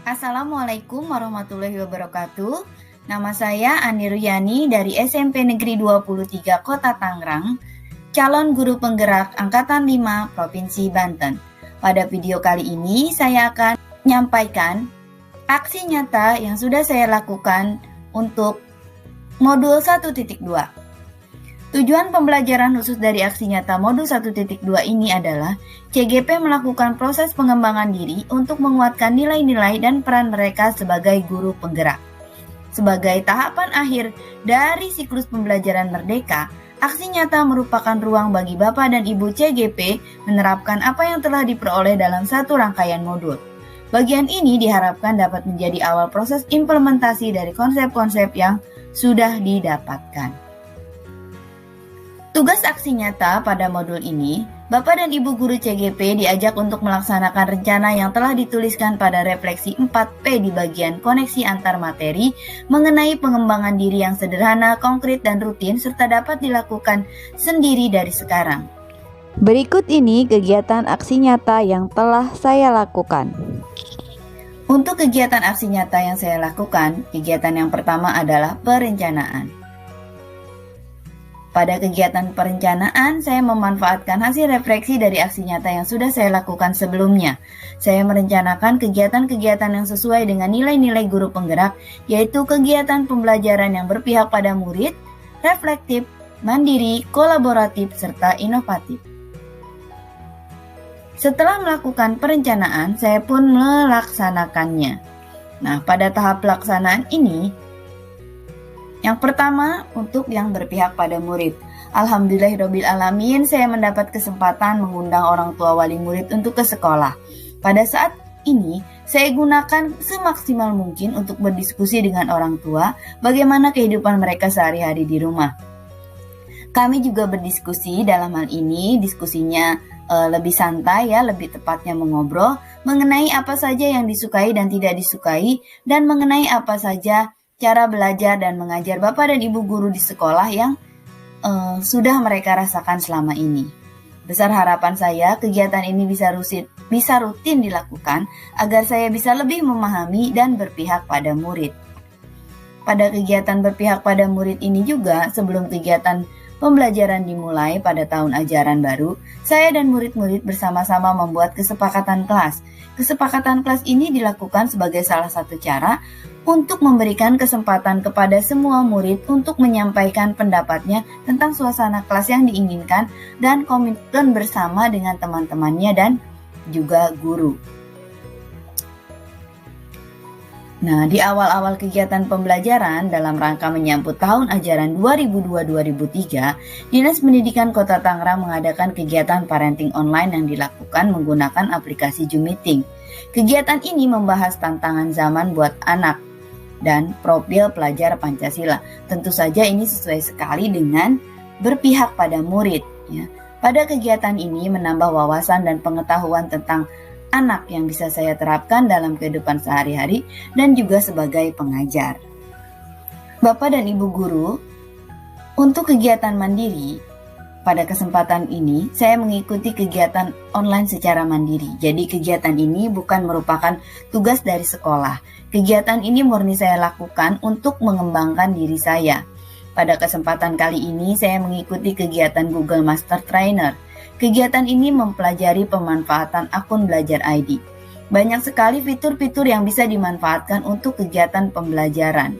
Assalamualaikum warahmatullahi wabarakatuh. Nama saya Ani Ruyani dari SMP Negeri 23 Kota Tangerang, calon guru penggerak Angkatan 5 Provinsi Banten. Pada video kali ini saya akan menyampaikan aksi nyata yang sudah saya lakukan untuk modul 1.2. Tujuan pembelajaran khusus dari aksi nyata modul 1.2 ini adalah CGP melakukan proses pengembangan diri untuk menguatkan nilai-nilai dan peran mereka sebagai guru penggerak. Sebagai tahapan akhir dari siklus pembelajaran merdeka, aksi nyata merupakan ruang bagi Bapak dan Ibu CGP menerapkan apa yang telah diperoleh dalam satu rangkaian modul. Bagian ini diharapkan dapat menjadi awal proses implementasi dari konsep-konsep yang sudah didapatkan. Tugas aksi nyata pada modul ini, Bapak dan Ibu Guru CGP diajak untuk melaksanakan rencana yang telah dituliskan pada refleksi 4P di bagian koneksi antar materi mengenai pengembangan diri yang sederhana, konkret, dan rutin serta dapat dilakukan sendiri dari sekarang. Berikut ini kegiatan aksi nyata yang telah saya lakukan. Untuk kegiatan aksi nyata yang saya lakukan, kegiatan yang pertama adalah perencanaan. Pada kegiatan perencanaan, saya memanfaatkan hasil refleksi dari aksi nyata yang sudah saya lakukan sebelumnya. Saya merencanakan kegiatan-kegiatan yang sesuai dengan nilai-nilai guru penggerak, yaitu kegiatan pembelajaran yang berpihak pada murid, reflektif, mandiri, kolaboratif, serta inovatif. Setelah melakukan perencanaan, saya pun melaksanakannya. Nah, pada tahap pelaksanaan ini, yang pertama, untuk yang berpihak pada murid. Alhamdulillahirrabbilalamin, saya mendapat kesempatan mengundang orang tua wali murid untuk ke sekolah. Pada saat ini, saya gunakan semaksimal mungkin untuk berdiskusi dengan orang tua bagaimana kehidupan mereka sehari-hari di rumah. Kami juga berdiskusi, dalam hal ini diskusinya lebih santai ya, lebih tepatnya mengobrol mengenai apa saja yang disukai dan tidak disukai, dan mengenai apa saja cara belajar dan mengajar Bapak dan Ibu guru di sekolah yang sudah mereka rasakan selama ini. Besar harapan saya kegiatan ini bisa rutin dilakukan agar saya bisa lebih memahami dan berpihak pada murid. Pada kegiatan berpihak pada murid ini juga, sebelum kegiatan pembelajaran dimulai pada tahun ajaran baru, saya dan murid-murid bersama-sama membuat kesepakatan kelas. Kesepakatan kelas ini dilakukan sebagai salah satu cara untuk memberikan kesempatan kepada semua murid untuk menyampaikan pendapatnya tentang suasana kelas yang diinginkan dan komitmen bersama dengan teman-temannya dan juga guru. Nah, di awal-awal kegiatan pembelajaran dalam rangka menyambut tahun ajaran 2002-2003, Dinas Pendidikan Kota Tangerang mengadakan kegiatan parenting online yang dilakukan menggunakan aplikasi Zoom Meeting. Kegiatan ini membahas tantangan zaman buat anak dan profil pelajar Pancasila. Tentu saja ini sesuai sekali dengan berpihak pada murid. Ya. Pada kegiatan ini menambah wawasan dan pengetahuan tentang anak yang bisa saya terapkan dalam kehidupan sehari-hari dan juga sebagai pengajar. Bapak dan Ibu guru, untuk kegiatan mandiri, pada kesempatan ini saya mengikuti kegiatan online secara mandiri. Jadi kegiatan ini bukan merupakan tugas dari sekolah. Kegiatan ini murni saya lakukan untuk mengembangkan diri saya. Pada kesempatan kali ini saya mengikuti kegiatan Google Master Trainer. Kegiatan ini mempelajari pemanfaatan akun Belajar ID. Banyak sekali fitur-fitur yang bisa dimanfaatkan untuk kegiatan pembelajaran.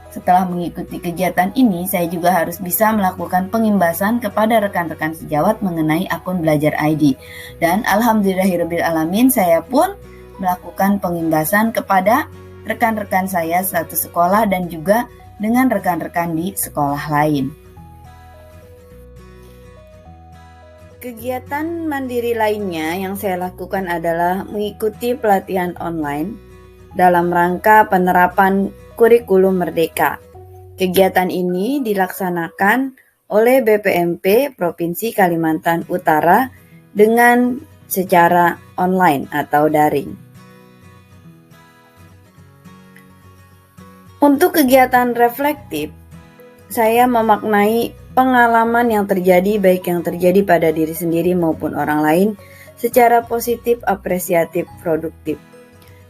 Setelah mengikuti kegiatan ini, saya juga harus bisa melakukan pengimbasan kepada rekan-rekan sejawat mengenai akun Belajar ID. Dan alhamdulillahirrabbilalamin, saya pun melakukan pengimbasan kepada rekan-rekan saya satu sekolah dan juga dengan rekan-rekan di sekolah lain. Kegiatan mandiri lainnya yang saya lakukan adalah mengikuti pelatihan online dalam rangka penerapan kurikulum merdeka. Kegiatan ini dilaksanakan oleh BPMP Provinsi Kalimantan Utara dengan secara online atau daring. Untuk kegiatan reflektif, saya memaknai pengalaman yang terjadi, baik yang terjadi pada diri sendiri maupun orang lain, secara positif, apresiatif, produktif.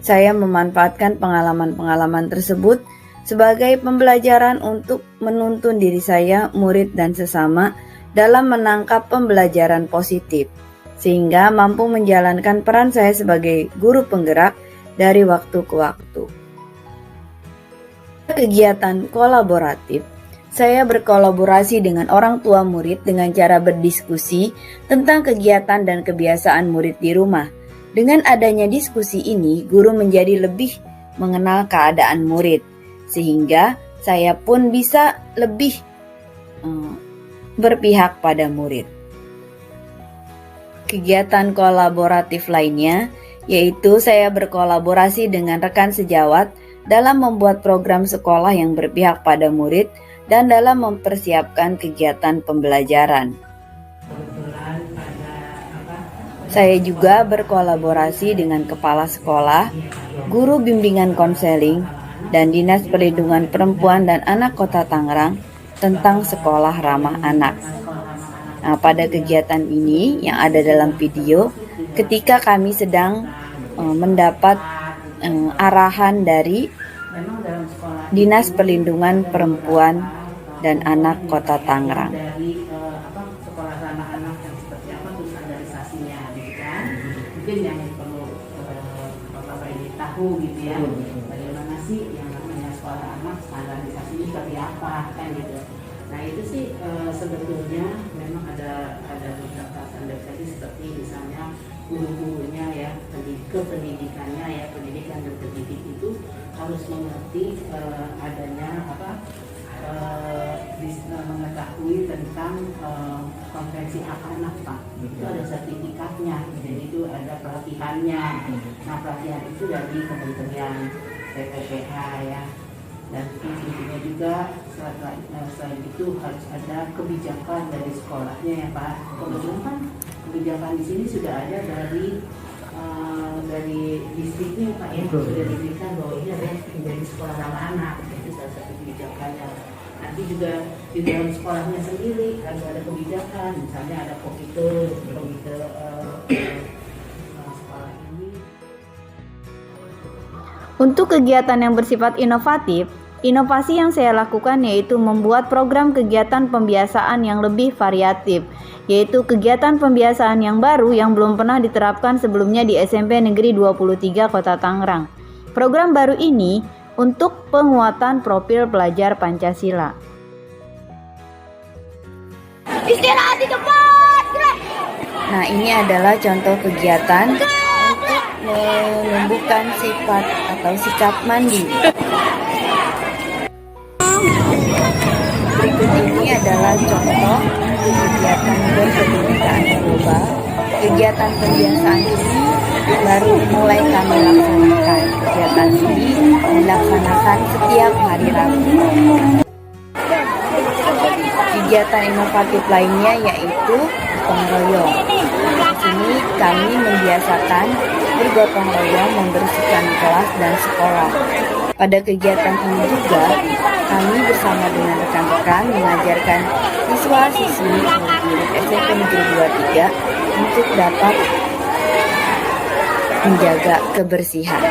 Saya memanfaatkan pengalaman-pengalaman tersebut sebagai pembelajaran untuk menuntun diri saya, murid, dan sesama dalam menangkap pembelajaran positif, sehingga mampu menjalankan peran saya sebagai guru penggerak dari waktu ke waktu. Kegiatan kolaboratif, saya berkolaborasi dengan orang tua murid dengan cara berdiskusi tentang kegiatan dan kebiasaan murid di rumah. Dengan adanya diskusi ini, guru menjadi lebih mengenal keadaan murid, sehingga saya pun bisa lebih berpihak pada murid. Kegiatan kolaboratif lainnya, yaitu saya berkolaborasi dengan rekan sejawat dalam membuat program sekolah yang berpihak pada murid dan dalam mempersiapkan kegiatan pembelajaran. Saya juga berkolaborasi dengan kepala sekolah, guru bimbingan konseling, dan Dinas Perlindungan Perempuan dan Anak Kota Tangerang tentang sekolah ramah anak. Nah, pada kegiatan ini yang ada dalam video, ketika kami sedang mendapat arahan dari Dinas Perlindungan Perempuan dan Anak Kota Tangerang. Sekolah ramah anak yang seperti apa tuh standarisasinya, gitu kan? Mungkin yang perlu Bapak ini tahu gitu ya, bagaimana sih yang namanya sekolah anak standarisasinya seperti apa kan gitu. Nah itu sih sebetulnya memang ada beberapa standarisasi seperti misalnya guru-gurunya ya, pendidikannya ya, pendidikan dan pendidik itu harus mengerti adanya mengetahui tentang konvensi hak anak Pak. Itu ada sertifikatnya, jadi itu ada pelatihannya. Nah pelatihan itu dari Kementerian PPPA ya. Dan intinya juga selain itu harus ada kebijakan dari sekolahnya ya Pak. Kebetulan kan kebijakan di sini sudah ada dari distriknya Pak ya, sudah diberikan bahwa ini adalah menjadi sekolah ramah anak. Itu salah satu kebijakannya. Nanti juga di dalam sekolahnya sendiri harus ada kebijakan, misalnya ada komite sekolah ini. Untuk kegiatan yang bersifat inovatif, inovasi yang saya lakukan yaitu membuat program kegiatan pembiasaan yang lebih variatif, yaitu kegiatan pembiasaan yang baru yang belum pernah diterapkan sebelumnya di SMP Negeri 23 Kota Tangerang. Program baru ini untuk penguatan profil pelajar Pancasila. Istirahat di tempat. Nah, ini adalah contoh kegiatan untuk menumbuhkan sifat atau sikap mandiri. Berikut ini adalah contoh kegiatan berkebinekaan global. Kegiatan pembiasaan ini baru mulai kami laksanakan. Kegiatan ini dilaksanakan setiap hari Rabu. Kegiatan inovatif lainnya yaitu gotong royong. Di sini kami membiasakan bergotong royong membersihkan kelas dan sekolah. Pada kegiatan ini juga kami bersama dengan rekan-rekan mengajarkan siswa-siswi murid SMP Negeri 23 untuk dapat menjaga kebersihan.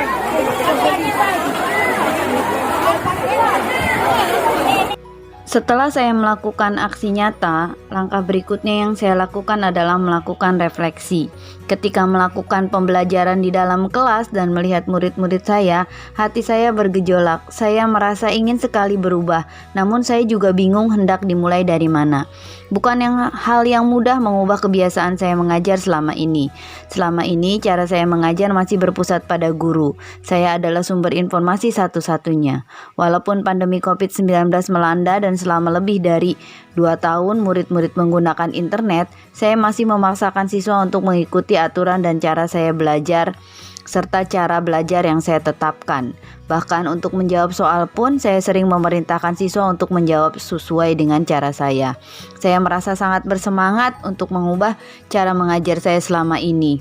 Setelah saya melakukan aksi nyata, langkah berikutnya yang saya lakukan adalah melakukan refleksi. Ketika melakukan pembelajaran di dalam kelas dan melihat murid-murid saya, hati saya bergejolak. Saya merasa ingin sekali berubah, namun saya juga bingung hendak dimulai dari mana. Bukan hal yang mudah mengubah kebiasaan saya mengajar selama ini. Selama ini cara saya mengajar masih berpusat pada guru. Saya adalah sumber informasi satu-satunya. Walaupun pandemi COVID-19 melanda dan selama lebih dari 2 tahun murid-murid menggunakan internet, saya masih memaksakan siswa untuk mengikuti aturan dan cara saya belajar serta cara belajar yang saya tetapkan. Bahkan untuk menjawab soal pun saya sering memerintahkan siswa untuk menjawab sesuai dengan cara saya. Saya merasa sangat bersemangat untuk mengubah cara mengajar saya selama ini.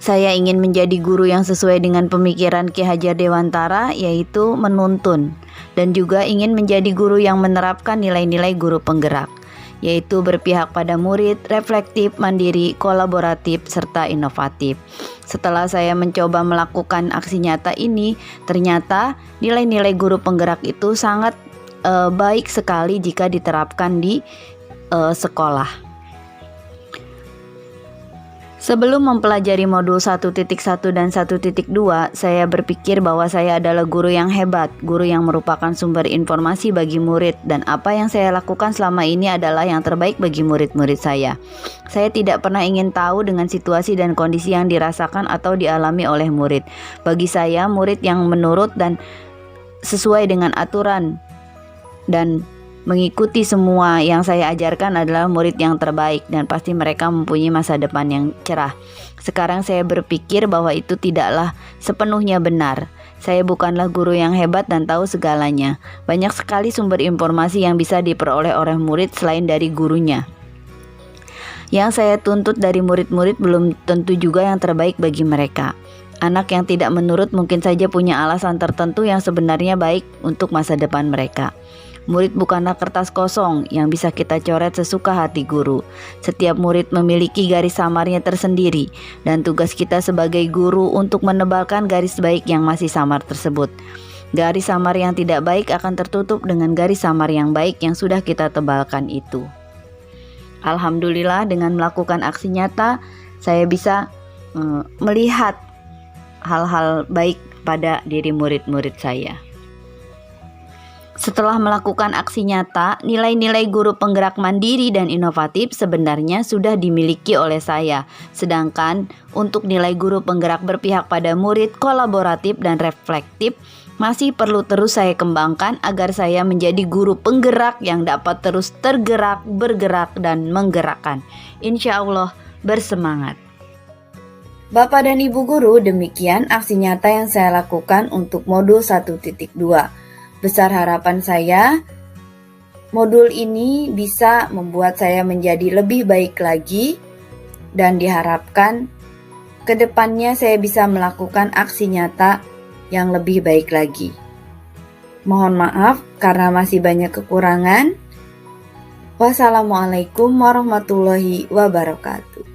Saya ingin menjadi guru yang sesuai dengan pemikiran Ki Hajar Dewantara, yaitu menuntun, dan juga ingin menjadi guru yang menerapkan nilai-nilai guru penggerak. yaitu berpihak pada murid, reflektif, mandiri, kolaboratif, serta inovatif. Setelah saya mencoba melakukan aksi nyata ini, ternyata nilai-nilai guru penggerak itu sangat baik sekali jika diterapkan di sekolah. Sebelum mempelajari modul 1.1 dan 1.2, saya berpikir bahwa saya adalah guru yang hebat, guru yang merupakan sumber informasi bagi murid, dan apa yang saya lakukan selama ini adalah yang terbaik bagi murid-murid saya. Saya tidak pernah ingin tahu dengan situasi dan kondisi yang dirasakan atau dialami oleh murid. Bagi saya, murid yang menurut dan sesuai dengan aturan dan mengikuti semua yang saya ajarkan adalah murid yang terbaik, dan pasti mereka mempunyai masa depan yang cerah. Sekarang saya berpikir bahwa itu tidaklah sepenuhnya benar. Saya bukanlah guru yang hebat dan tahu segalanya. Banyak sekali sumber informasi yang bisa diperoleh oleh murid selain dari gurunya. Yang saya tuntut dari murid-murid belum tentu juga yang terbaik bagi mereka. Anak yang tidak menurut mungkin saja punya alasan tertentu yang sebenarnya baik untuk masa depan mereka. Murid bukanlah kertas kosong yang bisa kita coret sesuka hati guru. Setiap murid memiliki garis samarnya tersendiri, dan tugas kita sebagai guru untuk menebalkan garis baik yang masih samar tersebut. Garis samar yang tidak baik akan tertutup dengan garis samar yang baik yang sudah kita tebalkan itu. Alhamdulillah, dengan melakukan aksi nyata, saya bisa melihat hal-hal baik pada diri murid-murid saya. Setelah melakukan aksi nyata, nilai-nilai guru penggerak mandiri dan inovatif sebenarnya sudah dimiliki oleh saya. Sedangkan untuk nilai guru penggerak berpihak pada murid, kolaboratif, dan reflektif masih perlu terus saya kembangkan agar saya menjadi guru penggerak yang dapat terus tergerak, bergerak, dan menggerakkan. Insya Allah bersemangat. Bapak dan Ibu Guru, demikian aksi nyata yang saya lakukan untuk modul 1.2. Besar harapan saya, modul ini bisa membuat saya menjadi lebih baik lagi, dan diharapkan ke depannya saya bisa melakukan aksi nyata yang lebih baik lagi. Mohon maaf karena masih banyak kekurangan. Wassalamualaikum warahmatullahi wabarakatuh.